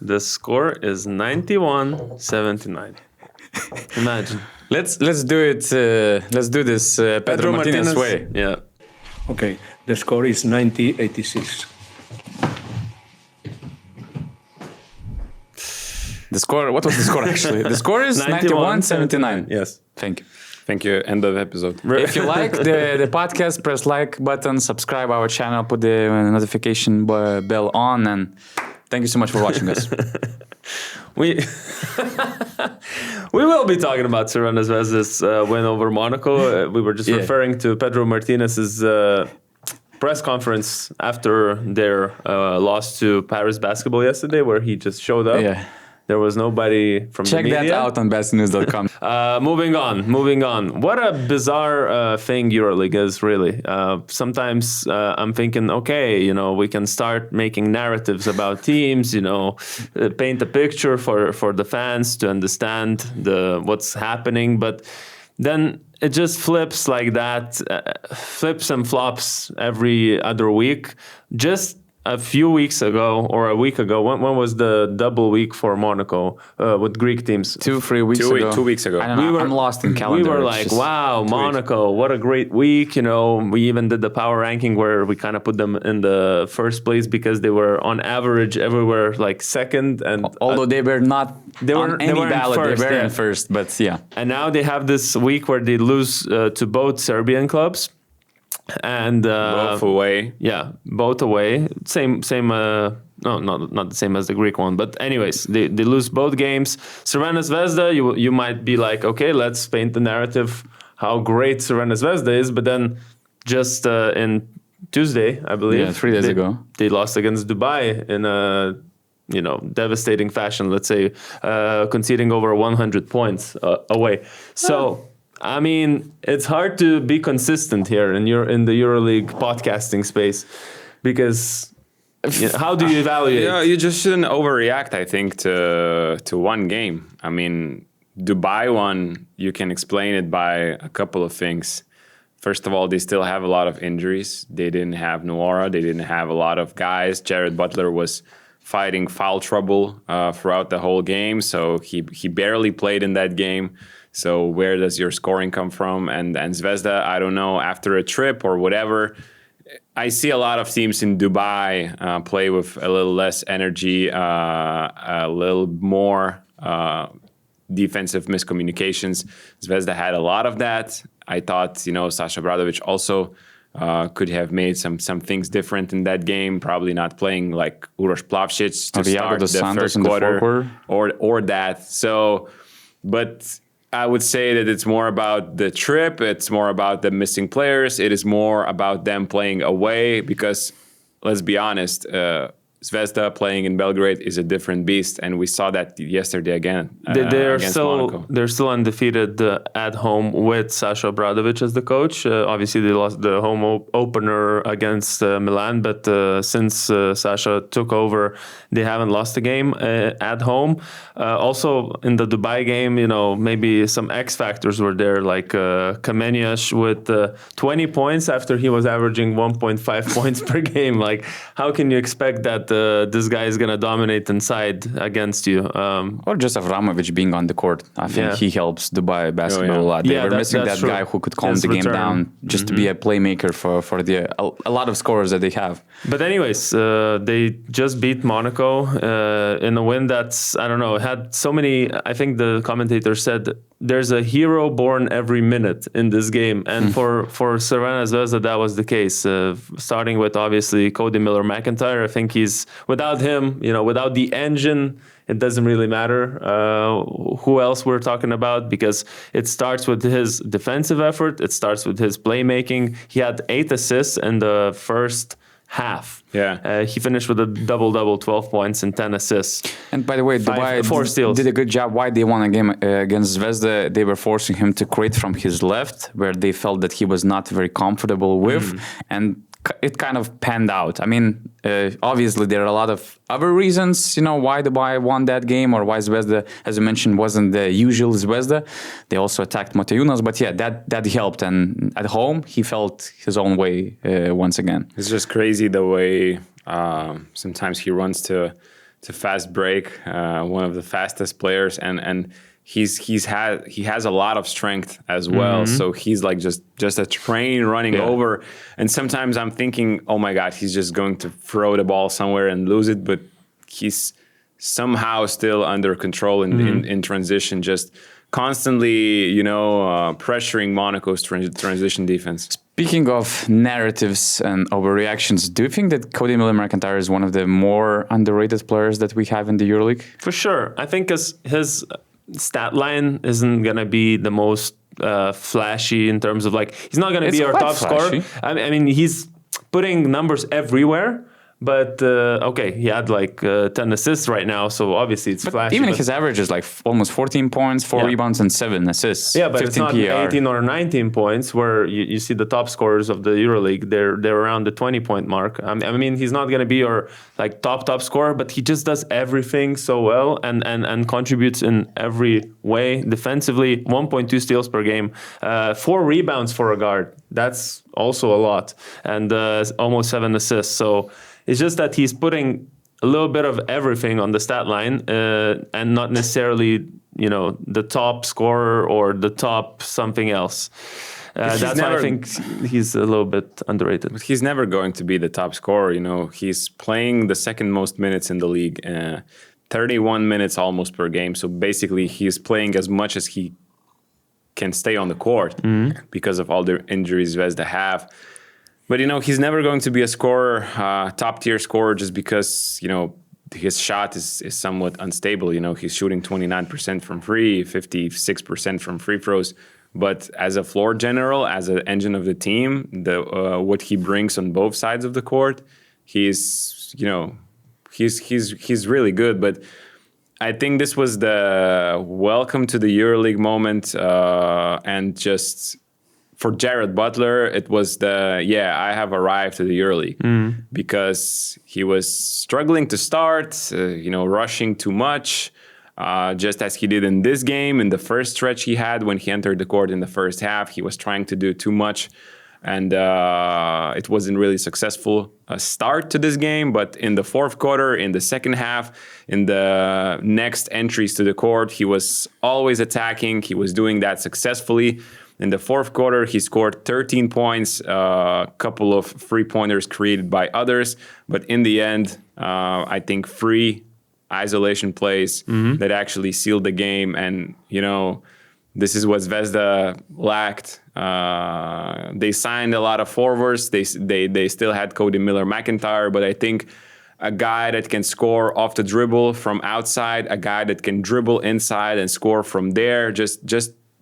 The score is 91-79. Imagine. Let's do it. Let's do this Pedro Martinez way. Yeah. Okay, the score is 90-86. The score. What was the score actually? The score is 91-79. Yes. Thank you. Thank you. End of episode. If you like the podcast, press like button, subscribe our channel, put the notification bell on, and thank you so much for watching us. We will be talking about Crvena Zvezda's win over Monaco. We were just referring to Pedro Martinez's press conference after their loss to Paris basketball yesterday, where he just showed up. Yeah. There was nobody from Check the media. that out on BasketNews.com. Moving on. What a bizarre thing EuroLeague is, really. Sometimes I'm thinking, okay, we can start making narratives about teams, paint a picture for the fans to understand what's happening. But then it just flips like that, flips and flops every other week. Just a few weeks ago or a week ago, when was the double week for Monaco with Greek teams? 2-3 weeks ago. 2 weeks ago. I don't know, I'm lost in calendar. We were like, wow, Monaco, what a great week. We even did the power ranking where we kind of put them in the first place because they were on average everywhere like second. And although they were not on any in ballot, first, they were in first, but yeah. And now they have this week where they lose to both Serbian clubs. And both away. Yeah, both away. Same. No, not the same as the Greek one. But anyways, they lose both games. Crvena Zvezda, you might be like, okay, let's paint the narrative how great Crvena Zvezda is. But then just in Tuesday, I believe, 3 days ago, they lost against Dubai in a devastating fashion. Let's say conceding over 100 points away. So. I mean, it's hard to be consistent here in the EuroLeague podcasting space because how do you evaluate? Yeah, you just shouldn't overreact, I think, to one game. I mean, Dubai one, you can explain it by a couple of things. First of all, they still have a lot of injuries. They didn't have Noora. They didn't have a lot of guys. Jared Butler was fighting foul trouble throughout the whole game, so he barely played in that game. So where does your scoring come from? And Zvezda, I don't know, after a trip or whatever, I see a lot of teams in Dubai play with a little less energy, a little more defensive miscommunications. Zvezda had a lot of that. I thought, Sasha Obradović also could have made some things different in that game, probably not playing like Uroš Plavšić to start the first quarter or that. So, but I would say that it's more about the trip. It's more about the missing players. It is more about them playing away because, let's be honest, Zvezda playing in Belgrade is a different beast, and we saw that yesterday again. They're still undefeated at home with Sasha Obradović as the coach. Obviously, they lost the home opener against Milan, but since Sasha took over, they haven't lost a game at home. Also, in the Dubai game, maybe some X factors were there, like Kamenias with 20 points after he was averaging 1.5 points per game. Like, how can you expect that this guy is going to dominate inside against you? Or just Avramovic being on the court. I think he helps Dubai basketball a lot. They were missing that guy who could calm the game down just to be a playmaker for a lot of scorers that they have. But anyways, they just beat Monaco in a win that's, I don't know, had so many, I think the commentator said, there's a hero born every minute in this game. And for Crvena Zvezda, that was the case. Starting with, obviously, Cody Miller-McIntyre. I think without him, without the engine, it doesn't really matter who else we're talking about, because it starts with his defensive effort. It starts with his playmaking. He had 8 assists in the first half. Yeah. He finished with a double-double, 12 points and 10 assists. And by the way, Dubai did a good job. Why they won a game against Zvezda? They were forcing him to create from his left, where they felt that he was not very comfortable with. And it kind of panned out. I mean, obviously there are a lot of other reasons, why Dubai won that game, or why Zvezda, as you mentioned, wasn't the usual Zvezda. They also attacked Motiejunas, but yeah, that helped. And at home, he felt his own way once again. It's just crazy the way sometimes he runs to It's a fast break, one of the fastest players, and he has a lot of strength as well. So he's like just a train running over. And sometimes I'm thinking, oh my God, he's just going to throw the ball somewhere and lose it. But he's somehow still under control in transition, just constantly, pressuring Monaco's transition defense. Speaking of narratives and overreactions, do you think that Cody Miller-McIntyre is one of the more underrated players that we have in the EuroLeague? For sure. I think his stat line isn't going to be the most flashy in terms of he's not going to be our top scorer. I mean, he's putting numbers everywhere. But, he had 10 assists right now, so obviously it's flashy. Even his average is almost 14 points, 4 rebounds, and 7 assists. Yeah, but it's not PAR. 18 or 19 points where you see the top scorers of the EuroLeague. They're around the 20-point mark. I mean, he's not going to be your top scorer, but he just does everything so well and contributes in every way. Defensively, 1.2 steals per game, 4 rebounds for a guard. That's also a lot, and almost 7 assists. So it's just that he's putting a little bit of everything on the stat line and not necessarily, the top scorer or the top something else. That's why I think he's a little bit underrated. But he's never going to be the top scorer. He's playing the second most minutes in the league, 31 minutes almost per game. So basically he's playing as much as he can stay on the court because of all the injuries Zvezda have. But, he's never going to be a scorer, top-tier scorer, just because, his shot is somewhat unstable. He's shooting 29% from free, 56% from free throws. But as a floor general, as an engine of the team, what he brings on both sides of the court, he's really good. But I think this was the welcome to the EuroLeague moment, and just... For Jared Butler, it was I have arrived to the EuroLeague because he was struggling to start, rushing too much, just as he did in this game. In the first stretch he had when he entered the court in the first half, he was trying to do too much, and it wasn't really successful start to this game. But in the fourth quarter, in the second half, in the next entries to the court, he was always attacking. He was doing that successfully. In the fourth quarter, he scored 13 points, a couple of three-pointers created by others. But in the end, I think 3 isolation plays that actually sealed the game. And, this is what Zvezda lacked. They signed a lot of forwards. They still had Cody Miller-McIntyre, but I think a guy that can score off the dribble from outside, a guy that can dribble inside and score from there, just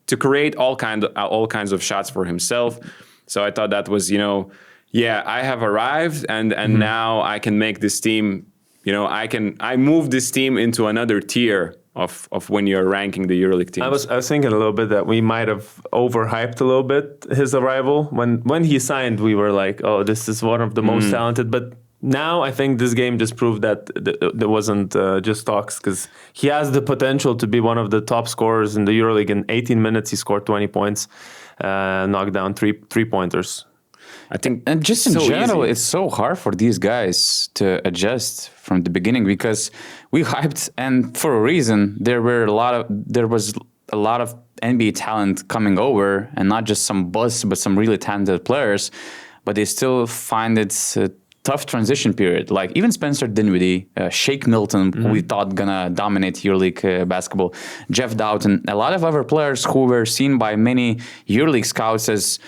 to create all kinds of shots for himself. So I thought that was, I have arrived, and now I can make this team, I move this team into another tier of when you're ranking the EuroLeague teams. I was thinking a little bit that we might have overhyped a little bit his arrival. When he signed, we were like, oh, this is one of the most talented, but now I think this game just proved that there wasn't just talks, because he has the potential to be one of the top scorers in the EuroLeague. In 18 minutes, he scored 20 points, knocked down three-pointers. I think, and just in general, it's so hard for these guys to adjust from the beginning, because we hyped, and for a reason, there was a lot of NBA talent coming over, and not just some buzz, but some really talented players, but they still find it tough transition period. Like even Spencer Dinwiddie, Shake Milton, who we thought gonna dominate EuroLeague basketball, Jeff Doughton, a lot of other players who were seen by many EuroLeague scouts as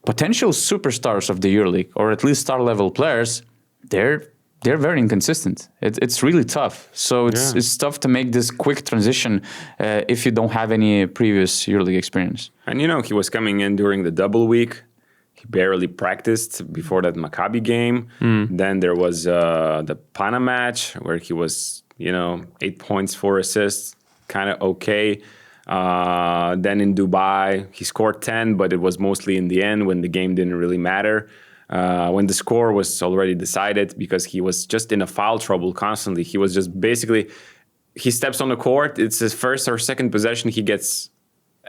potential superstars of the EuroLeague, or at least star-level players. They're very inconsistent. It's really tough. So it's tough to make this quick transition if you don't have any previous EuroLeague experience. And he was coming in during the double week. He barely practiced before that Maccabi game. Then there was the Pana match where he was, 8 points, 4 assists, kind of okay. Then in Dubai, he scored 10, but it was mostly in the end when the game didn't really matter. When the score was already decided, because he was just in a foul trouble constantly. He was just basically, he steps on the court, it's his first or second possession, he gets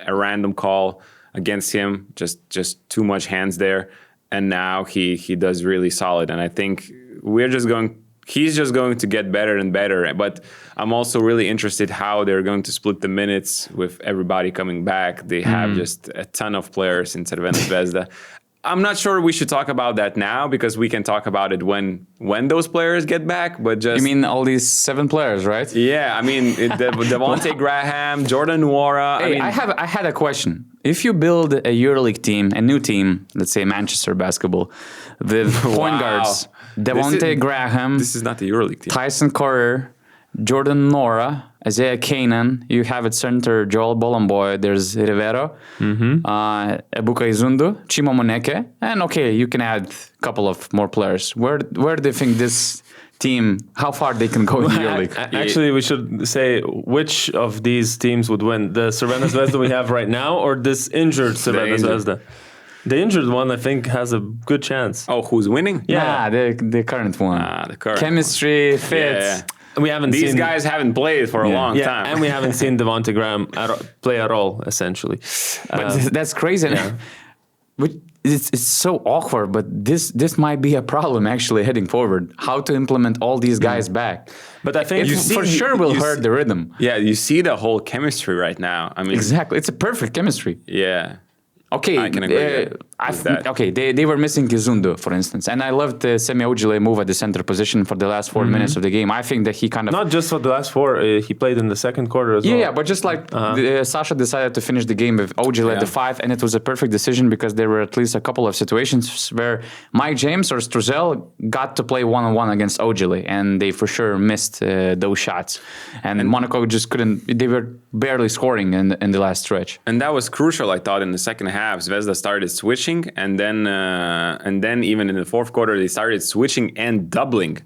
a random call against him, just too much hands there, and now he does really solid. And I think we're just going he's just going to get better and better. But I'm also really interested how they're going to split the minutes with everybody coming back. They have just a ton of players in Crvena Zvezda. I'm not sure we should talk about that now because we can talk about it when those players get back. But just You mean all these 7 players, right? yeah, I mean Devontae Graham, Jordan Nwora. Hey, I had a question. If you build a EuroLeague team, a new team, let's say Manchester Basketball, with point guards, Devontae Graham, This is not the EuroLeague team. Tyson Courier, Jordan Nwora, Isaiah Kanan, you have at center Joel Bolomboy, there's Rivero, Ebuka Izundu, Chimo Moneke, and okay, you can add a couple of more players. Where do you think this team, how far they can go in the EuroLeague? Actually, we should say which of these teams would win. The Crvena Zvezda we have right now or this injured Crvena Zvezda? The injured one, I think, has a good chance. Oh, who's winning? Yeah, the current one. The current Chemistry, fit. Yeah. We haven't These seen guys haven't played for a long time. and we haven't seen Devontae Graham play at all, essentially. But that's crazy. But it's so awkward, but this might be a problem actually heading forward. How to implement all these guys back. But I think For sure will hurt the rhythm. Yeah, you see the whole chemistry right now. I mean, Exactly. It's a perfect chemistry. yeah. Okay, I can agree with that. Okay, they were missing Kizundo, for instance, and I loved Semi Ojile move at the center position for the last 4 minutes of the game. I think that he kind of not just for the last 4, he played in the second quarter as well. yeah, but just like Sasha decided to finish the game with Ojile at the 5, and it was a perfect decision because there were at least a couple of situations where Mike James or Struzel got to play one-on-one against Ojile, and they for sure missed those shots, and Monaco just couldn't. They were barely scoring in the last stretch. And that was crucial, I thought, in the second half. Zvezda started switching, and then even in the fourth quarter, they started switching and doubling.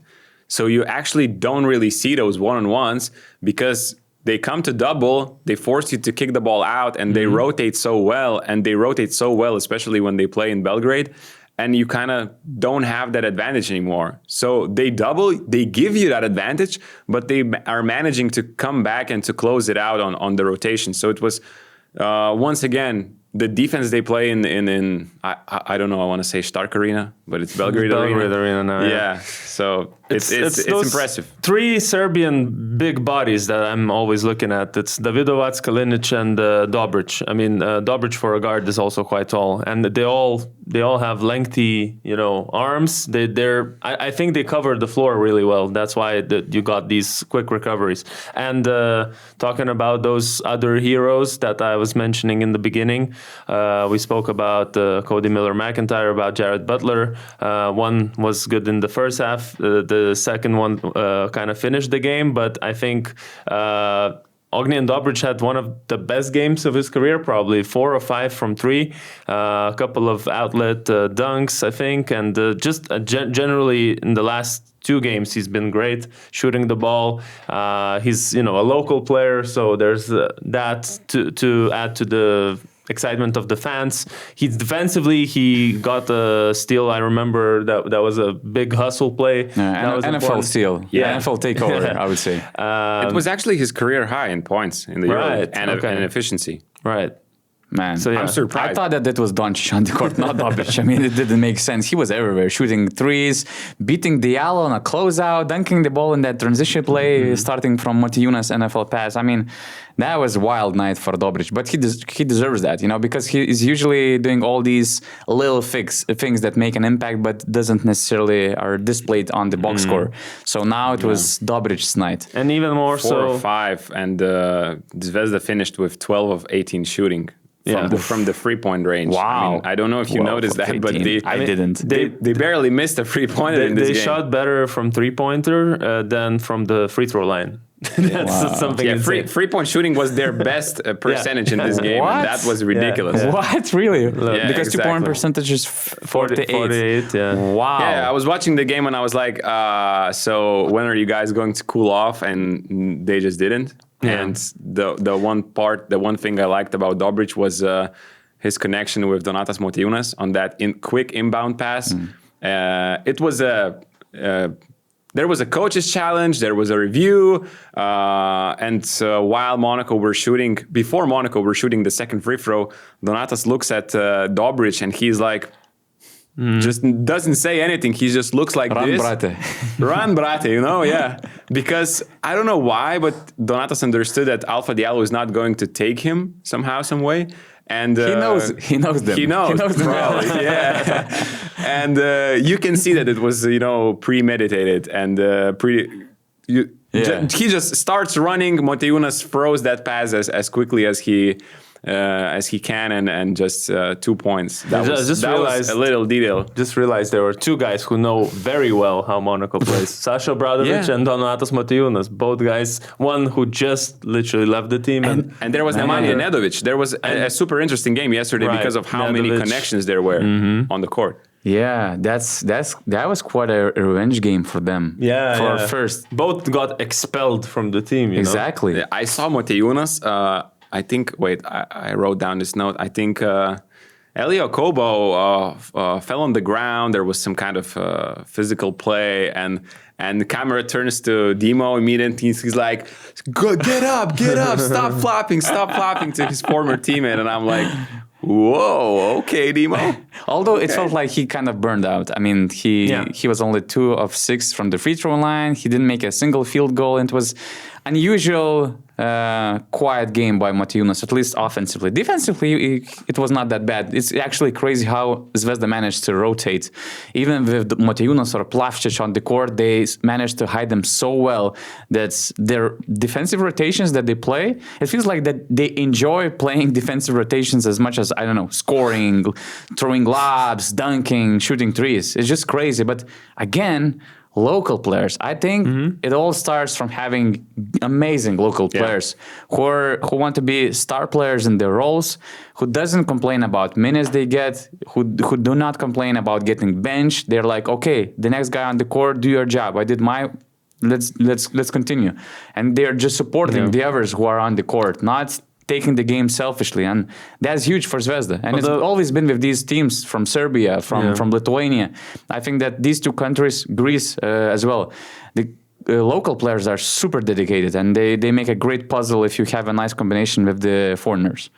So you actually don't really see those one-on-ones because they come to double, they force you to kick the ball out, and they rotate so well. And they rotate so well, especially when they play in Belgrade. And you kind of don't have that advantage anymore. So they double, they give you that advantage, but they are managing to come back and to close it out on the rotation. So it was, once again, the defense they play in I don't know, I want to say Stark Arena, but it's Belgrade Arena now. Yeah, so it's impressive. 3 Serbian big bodies that I'm always looking at. It's Davidovac, Kalinic, and Dobric. I mean, Dobric for a guard is also quite tall, and they all have lengthy, arms. I think they cover the floor really well. That's why you got these quick recoveries. And talking about those other heroes that I was mentioning in the beginning, we spoke about Cody Miller-McIntyre, about Jared Butler. One was good in the first half. The second one kind of finished the game, but I think Ognjen Dobric had one of the best games of his career, probably 4 or 5 from 3, a couple of outlet dunks, I think, and just generally in the last 2 games he's been great shooting the ball. He's a local player, so there's that to add to the excitement of the fans. He got a steal. I remember that was a big hustle play. That was NFL steal. Yeah, NFL takeover. I would say it was actually his career high in points in the EuroLeague and efficiency. Right. Man, so, yeah. I'm surprised. I thought that was Doncic on the court, not Dobric. I mean, it didn't make sense. He was everywhere, shooting threes, beating Diallo on a closeout, dunking the ball in that transition play, starting from Motiejunas NFL pass. I mean, that was a wild night for Dobric, but he deserves that, because he is usually doing all these little things that make an impact, but doesn't necessarily are displayed on the box score. So now it was Dobric's night, and even more 4 or 5, and Zvezda finished with 12 of 18 shooting. From the 3-point range. Wow. I mean, I don't know if you noticed that, but I didn't. They barely missed a 3-pointer in this game. They shot better from 3-pointer than from the free throw line. That's something. Yeah, 3-point shooting was their best percentage in this game, and that was ridiculous. Yeah. What, really? Yeah, because exactly. 2-point percentage is 48. 48, yeah. Wow. Yeah, I was watching the game and I was like, so when are you guys going to cool off? And they just didn't. Yeah. And the one thing I liked about Dobric was his connection with Donatas Motiejunas on that quick inbound pass. It was there was a coach's challenge, there was a review, and before Monaco were shooting the second free throw, Donatas looks at Dobric and he's like, just doesn't say anything. He just looks like Run, this. brate. Run, brate, yeah. Because I don't know why, but Donatas understood that Alpha Diallo is not going to take him somehow, some way. And He knows them. He knows them probably, yeah. And you can see that it was, premeditated and he just starts running. Motiejunas throws that pass as quickly as he can, and just 2 points. That was a little detail. Just realized there were two guys who know very well how Monaco plays. Sasha Bradovic and Donatas Motiejunas. Both guys, one who just literally left the team. And there was Nemanja Nedovic. There was a super interesting game yesterday because of how many connections there were on the court. Yeah, that was quite a revenge game for them. Yeah, first. Both got expelled from the team. Exactly. Know? I saw Motiejunas. I think. Wait, I wrote down this note. I think Elio Kobo fell on the ground. There was some kind of physical play, and the camera turns to Dimo immediately. He's like, "Get up! Stop flopping to his former teammate." And I'm like, whoa, okay, Dimo. Although it felt like he kind of burned out. I mean, he was only 2 of 6 from the free throw line. He didn't make a single field goal. And it was unusual, quiet game by Motiejunas, at least offensively. Defensively, it was not that bad. It's actually crazy how Zvezda managed to rotate. Even with Motiejunas or Plavšić on the court, they managed to hide them so well that their defensive rotations that they play, it feels like that they enjoy playing defensive rotations as much as, I don't know, scoring, throwing lobs, dunking, shooting threes. It's just crazy. But again, local players. I think it all starts from having amazing local players who want to be star players in their roles, who doesn't complain about minutes they get, who do not complain about getting benched. They're like, okay, the next guy on the court, do your job. I did my. Let's continue, and they're just supporting the others who are on the court, not taking the game selfishly, and that's huge for Zvezda. And it's always been with these teams from Serbia, from Lithuania. I think that these two countries, Greece as well, the local players are super dedicated, and they make a great puzzle if you have a nice combination with the foreigners.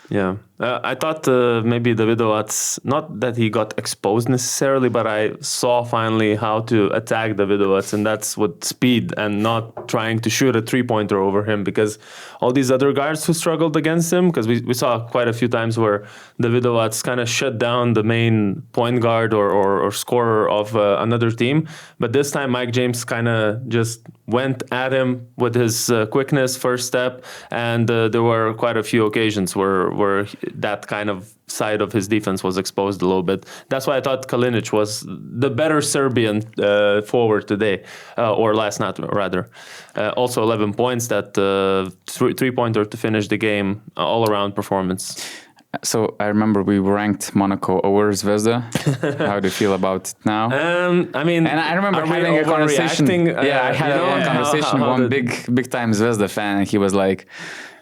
Yeah, I thought maybe Davidovac, not that he got exposed necessarily, but I saw finally how to attack Davidovac, and that's with speed and not trying to shoot a three-pointer over him, because all these other guards who struggled against him, because we saw quite a few times where Davidovac kind of shut down the main point guard or scorer of another team, but this time Mike James kind of just went at him with his quickness, first step, and there were quite a few occasions where that kind of side of his defense was exposed a little bit. That's why I thought Kalinic was the better Serbian forward today, or last night rather. Also 11 points, that three-pointer to finish the game, all-around performance. So I remember we ranked Monaco over Zvezda. How do you feel about it now? I mean, and I remember having a conversation. I had one conversation with one big time Zvezda fan, and he was like,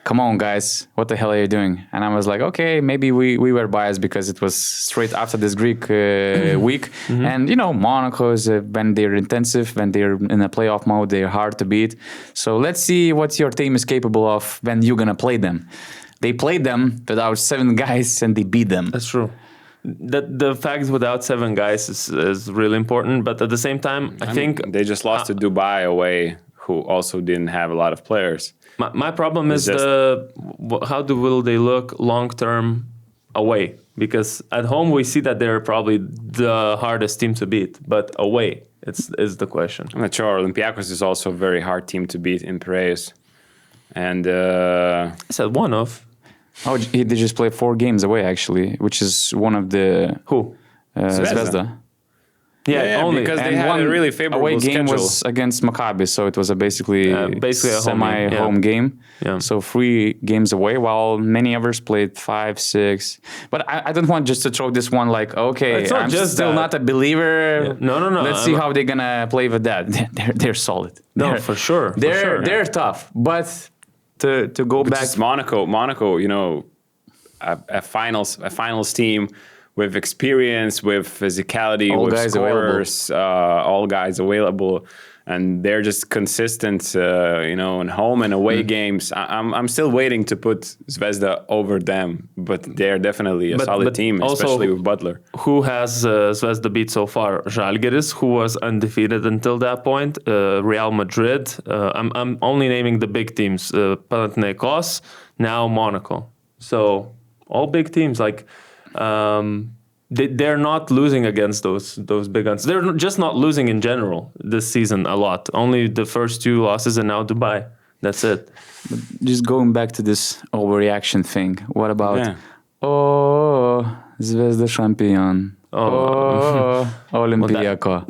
"Come on, guys, what the hell are you doing?" And I was like, "Okay, maybe we were biased because it was straight after this Greek week, and Monaco is when they're intensive, when they're in a playoff mode, they're hard to beat. So let's see what your team is capable of when you're gonna play them." They played them without 7 guys and they beat them. That's true. The fact without 7 guys is really important, but at the same time, I think they just lost to Dubai away, who also didn't have a lot of players. My problem is how will they look long term away? Because at home we see that they're probably the hardest team to beat, but away is the question. I'm not sure. Olympiacos is also a very hard team to beat in Piraeus, and I said one of. Oh, they just played 4 games away, actually, which is one of the... Who? Zvezda. Yeah, only. Because they had a really favorable away game schedule. was against Maccabi, so it was basically a semi-home game. Yeah. So 3 games away, while many others played 5, 6. But I don't want just to throw this one like, okay, I'm just still not a believer. Yeah. No. Let's see how they're going to play with that. They're solid. For sure. They're tough, but... To go back, is Monaco, a finals team with experience, with physicality, with scorers, all guys available. and they're just consistent, in home and away games. I'm still waiting to put Zvezda over them, but they're definitely a solid team, especially with Butler. Who has Zvezda beat so far? Žalgiris, who was undefeated until that point. Real Madrid. I'm only naming the big teams. Panathinaikos, now Monaco. So all big teams. Like they're not losing against those big guns. They're just not losing in general this season a lot. Only the first 2 losses and now Dubai. That's it. But just going back to this overreaction thing. What about Zvezda champion? Olympiako.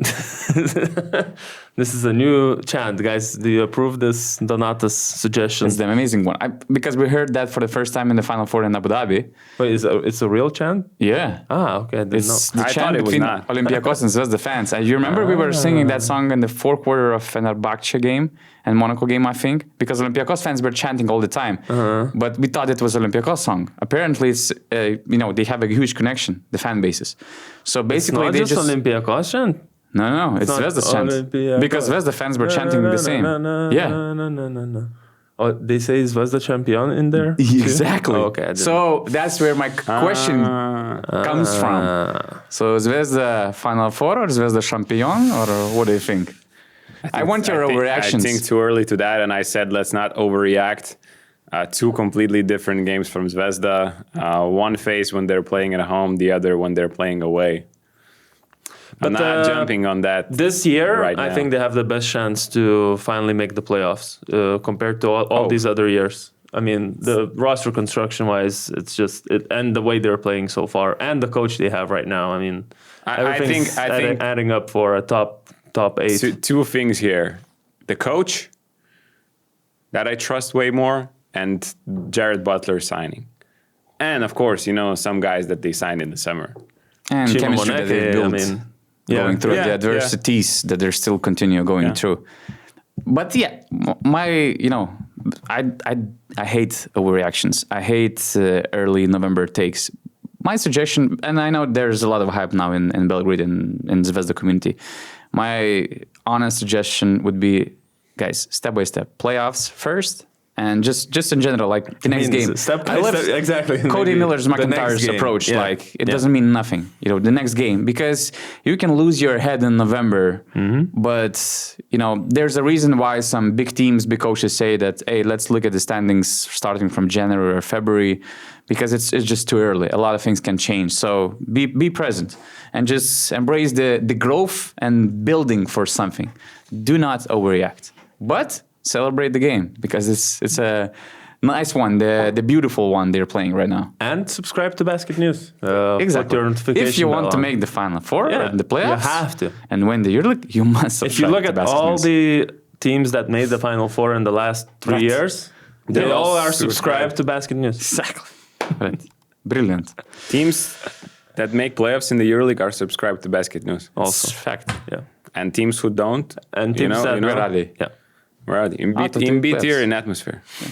This is a new chant, guys. Do you approve this Donatas suggestion? It's the amazing one. Because we heard that for the first time in the Final Four in Abu Dhabi. Wait, it's a real chant? Yeah. Okay. I didn't know. The chant between Olympiakos and Zvezda fans. You remember we were singing that song in the fourth quarter of Fenerbahce game and Monaco game, I think, because Olympiakos fans were chanting all the time. But we thought it was Olympiakos song. Apparently, it's they have a huge connection, the fan bases. So basically, it's not just Olympiakos chant. No, it's Zvezda's chant. Because Zvezda fans were chanting the same. No. Oh, they say Zvezda champion in there? Exactly. Oh, okay. So that's where my question comes from. So Zvezda Final Four or Zvezda champion, or what do you think? I want your overreactions. I think too early to that, and I said let's not overreact. 2 completely different games from Zvezda. One phase when they're playing at home, the other when they're playing away. I'm not jumping on that. This year, right I now. think they have the best chance to finally make the playoffs compared to all these other years. I mean, the roster construction-wise, it's just and the way they're playing so far, and the coach they have right now. I mean, I think adding up for a top 8. 2 things here: the coach that I trust way more, and Jared Butler signing, and of course, some guys that they signed in the summer. And chemistry that they built. Going through the adversities that they're still going through. But I hate overreactions. I hate early November takes. My suggestion, and I know there's a lot of hype now in Belgrade and in the Zvezda community. My honest suggestion would be, guys, step by step, playoffs first. And just in general, like the next game. Step by step, exactly. Cody Miller's McIntyre's approach, it doesn't mean nothing. The next game, because you can lose your head in November, but there's a reason why some big teams, big coaches say that, hey, let's look at the standings starting from January or February, because it's just too early. A lot of things can change. So be present and just embrace the growth and building for something. Do not overreact, but celebrate the game, because it's a nice one, the beautiful one they're playing right now. And subscribe to BasketNews. Exactly. Your notification if you want to on. make the Final Four and the playoffs, you have to. And win the EuroLeague, you must subscribe. If you look to at BasketNews. all the teams that made the Final Four in the last 3 years, they all are subscribed to BasketNews. Exactly. Right. Brilliant. Teams that make playoffs in the EuroLeague are subscribed to BasketNews. Also, fact. Yeah. And teams who don't, and teams that where are they? Where are they? In B tier in atmosphere. Yeah.